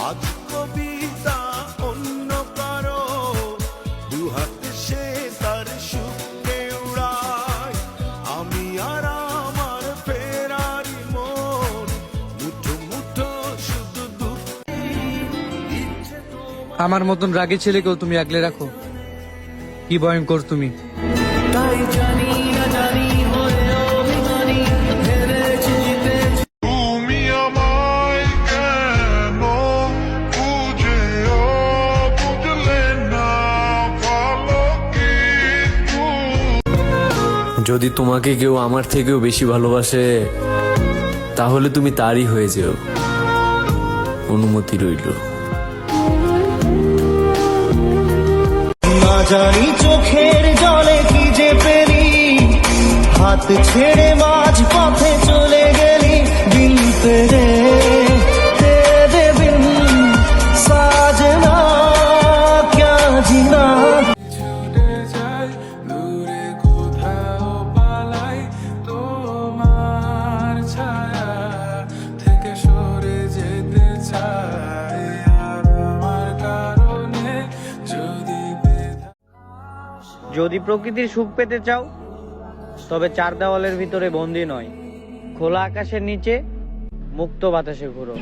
আজ কবিতা অন্য কারো দুহাত সে তার সুখে উড়ায়, আমি আর আমার ফেরারি মন মুঠো মুঠো শুধু দুঃখ। আমার মতন রাগী ছেলেকেও তুমি আগলে রাখো, কি ভয়ঙ্কর তুমি। তাই জানি না জানি হয়েও অভিমানী, হেরেছি জিতেছি। তুমি আমায় কেন বুঝেও বুঝলে না, ভালো কিছু। যদি তোমাকে কেউ আমার থেকেও বেশি ভালোবাসে তাহলে তুমি তারই হয়ে যেও, অনুমতি রইল। না জানি চোখের জলে কি যে পেলি, হাত ছেড়ে মাঝ পথে চলে গেলি। দিল তেরে তেরে বিন সাজনা ক্যা জিনা। ছুটে যাই দূরে কোথাও পালাই, তোমার ছায়া থেকে সরে যেতে চাই। আর আমার কারণে যদি প্রকৃতির সুখ পেতে চাও তবে চার দেওয়ালের ভিতরে বন্দি নয়, খোলা আকাশের নিচে মুক্ত বাতাসে ঘুরো।